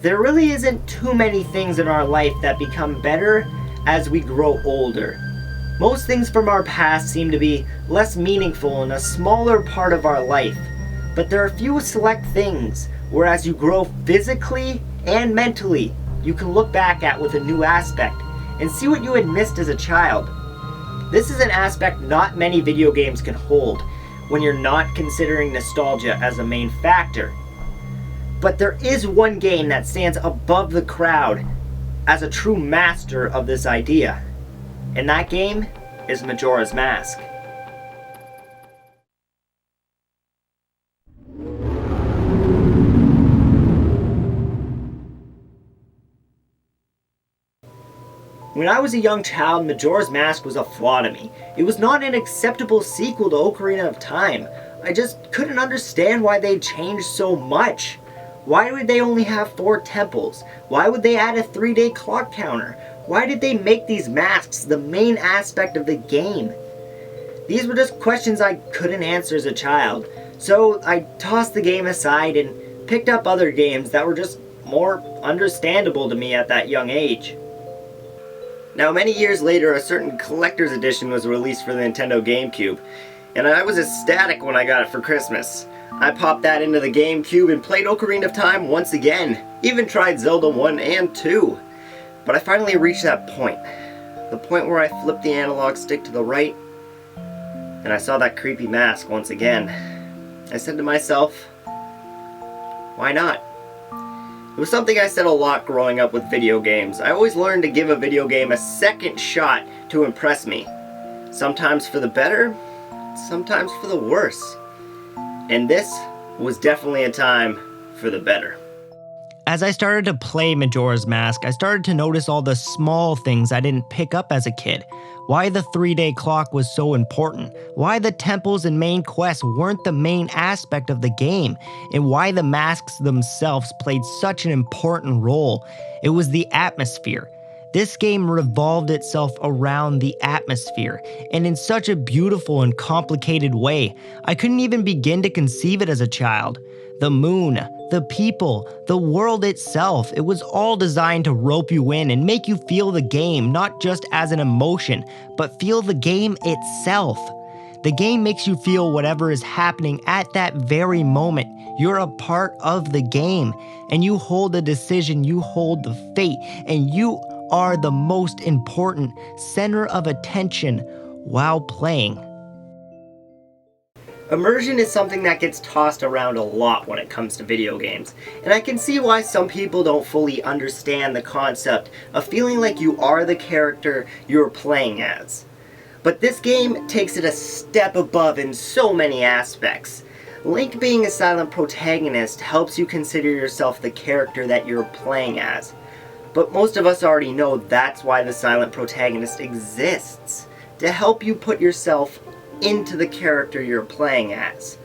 There really isn't too many things in our life that become better as we grow older. Most things from our past seem to be less meaningful in a smaller part of our life, but there are a few select things where as you grow physically and mentally, you can look back at with a new aspect and see what you had missed as a child. This is an aspect not many video games can hold when you're not considering nostalgia as a main factor. But there is one game that stands above the crowd as a true master of this idea, and that game is Majora's Mask. When I was a young child, Majora's Mask was a flaw to me. It was not an acceptable sequel to Ocarina of Time. I just couldn't understand why they changed so much. Why would they only have 4 temples? Why would they add a 3-day clock counter? Why did they make these masks the main aspect of the game? These were just questions I couldn't answer as a child, so I tossed the game aside and picked up other games that were just more understandable to me at that young age. Now, many years later, a certain collector's edition was released for the Nintendo GameCube, and I was ecstatic when I got it for Christmas. I popped that into the GameCube and played Ocarina of Time once again, even tried Zelda 1 and 2. But I finally reached that point. The point where I flipped the analog stick to the right, and I saw that creepy mask once again. I said to myself, why not? It was something I said a lot growing up with video games. I always learned to give a video game a second shot to impress me. Sometimes for the better, sometimes for the worse. And this was definitely a time for the better. As I started to play Majora's Mask, I started to notice all the small things I didn't pick up as a kid. Why the 3-day clock was so important, why the temples and main quests weren't the main aspect of the game, and why the masks themselves played such an important role. It was the atmosphere. This game revolved itself around the atmosphere, and in such a beautiful and complicated way, I couldn't even begin to conceive it as a child. The moon, the people, the world itself, it was all designed to rope you in and make you feel the game, not just as an emotion, but feel the game itself. The game makes you feel whatever is happening at that very moment. You're a part of the game, and you hold the decision, you hold the fate, and you are the most important center of attention while playing. Immersion is something that gets tossed around a lot when it comes to video games, and I can see why some people don't fully understand the concept of feeling like you are the character you're playing as. But this game takes it a step above in so many aspects. Link being a silent protagonist helps you consider yourself the character that you're playing as. But most of us already know that's why the silent protagonist exists, to help you put yourself into the character you're playing as.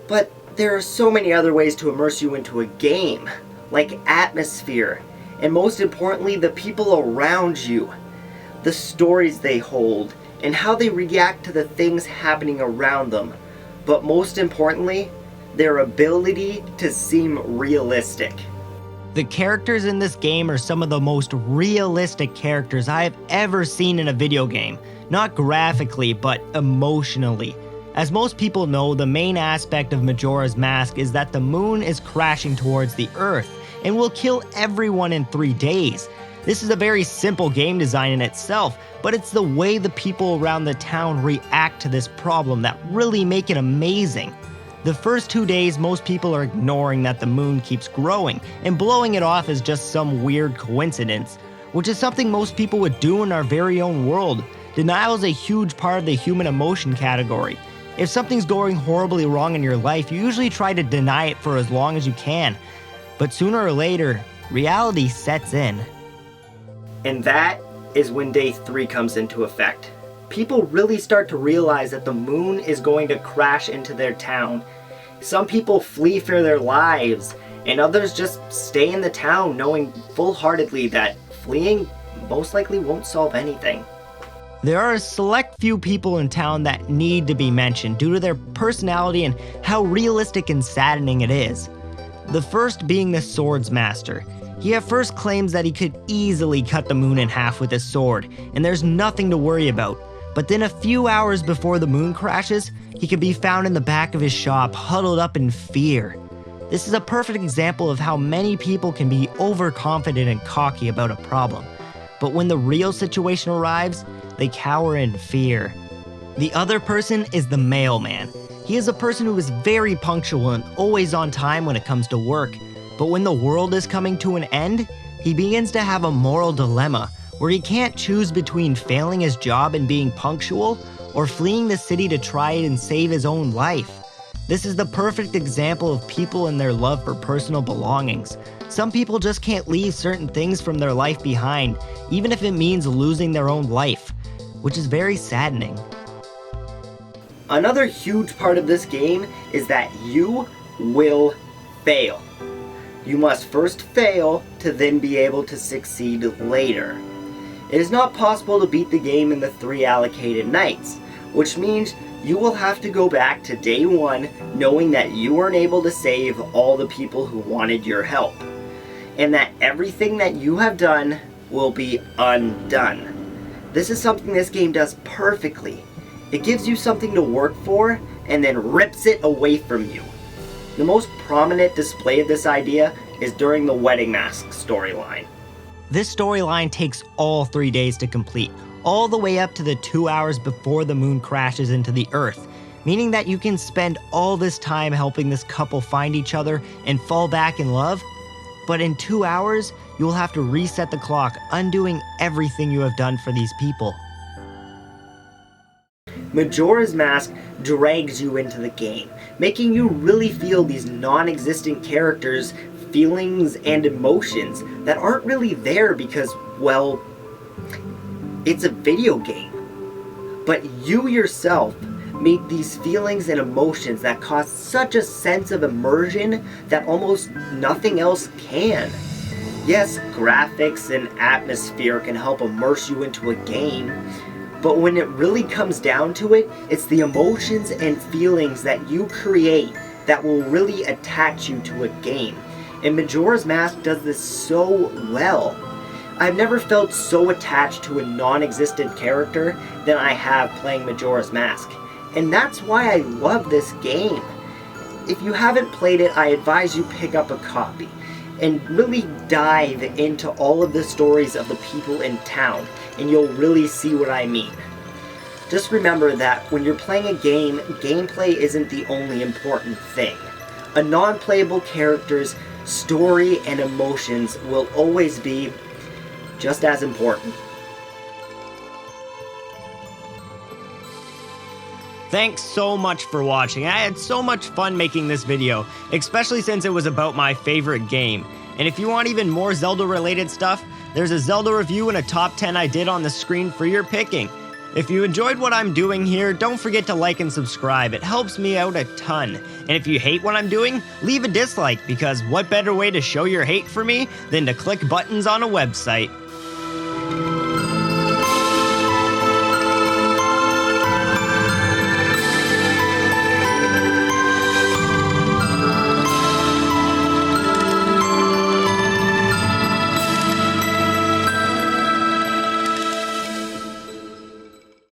But there are so many other ways to immerse you into a game, like atmosphere, and most importantly, the people around you, the stories they hold, and how they react to the things happening around them. But most importantly, their ability to seem realistic. The characters in this game are some of the most realistic characters I have ever seen in a video game. Not graphically, but emotionally. As most people know, the main aspect of Majora's Mask is that the moon is crashing towards the Earth and will kill everyone in 3 days. This is a very simple game design in itself, but it's the way the people around the town react to this problem that really make it amazing. The first 2 days, most people are ignoring that the moon keeps growing and blowing it off as just some weird coincidence, which is something most people would do in our very own world. Denial is a huge part of the human emotion category. If something's going horribly wrong in your life, you usually try to deny it for as long as you can. But sooner or later, reality sets in. And that is when day 3 comes into effect. People really start to realize that the moon is going to crash into their town. Some people flee for their lives, and others just stay in the town knowing full-heartedly that fleeing most likely won't solve anything. There are a select few people in town that need to be mentioned due to their personality and how realistic and saddening it is. The first being the Swords Master. He at first claims that he could easily cut the moon in half with his sword, and there's nothing to worry about. But then a few hours before the moon crashes, he can be found in the back of his shop, huddled up in fear. This is a perfect example of how many people can be overconfident and cocky about a problem. But when the real situation arrives, they cower in fear. The other person is the mailman. He is a person who is very punctual and always on time when it comes to work. But when the world is coming to an end, he begins to have a moral dilemma where he can't choose between failing his job and being punctual or fleeing the city to try and save his own life. This is the perfect example of people and their love for personal belongings. Some people just can't leave certain things from their life behind, even if it means losing their own life, which is very saddening. Another huge part of this game is that you will fail. You must first fail to then be able to succeed later. It is not possible to beat the game in the 3 allocated nights, which means you will have to go back to day 1 knowing that you weren't able to save all the people who wanted your help, and that everything that you have done will be undone. This is something this game does perfectly. It gives you something to work for and then rips it away from you. The most prominent display of this idea is during the Wedding Mask storyline. This storyline takes all 3 days to complete, all the way up to the 2 hours before the moon crashes into the earth, meaning that you can spend all this time helping this couple find each other and fall back in love. But in 2 hours, you will have to reset the clock, undoing everything you have done for these people. Majora's Mask drags you into the game, making you really feel these non-existent characters' feelings and emotions that aren't really there because, well, it's a video game. But you yourself make these feelings and emotions that cause such a sense of immersion that almost nothing else can. Yes, graphics and atmosphere can help immerse you into a game, but when it really comes down to it, it's the emotions and feelings that you create that will really attach you to a game. And Majora's Mask does this so well. I've never felt so attached to a non-existent character than I have playing Majora's Mask. And that's why I love this game. If you haven't played it, I advise you pick up a copy and really dive into all of the stories of the people in town, and you'll really see what I mean. Just remember that when you're playing a game, gameplay isn't the only important thing. A non-playable character's story and emotions will always be just as important. Thanks so much for watching. I had so much fun making this video, especially since it was about my favorite game. And if you want even more Zelda related stuff, there's a Zelda review and a top 10 I did on the screen for your picking. If you enjoyed what I'm doing here, don't forget to like and subscribe. It helps me out a ton. And if you hate what I'm doing, leave a dislike, because what better way to show your hate for me than to click buttons on a website?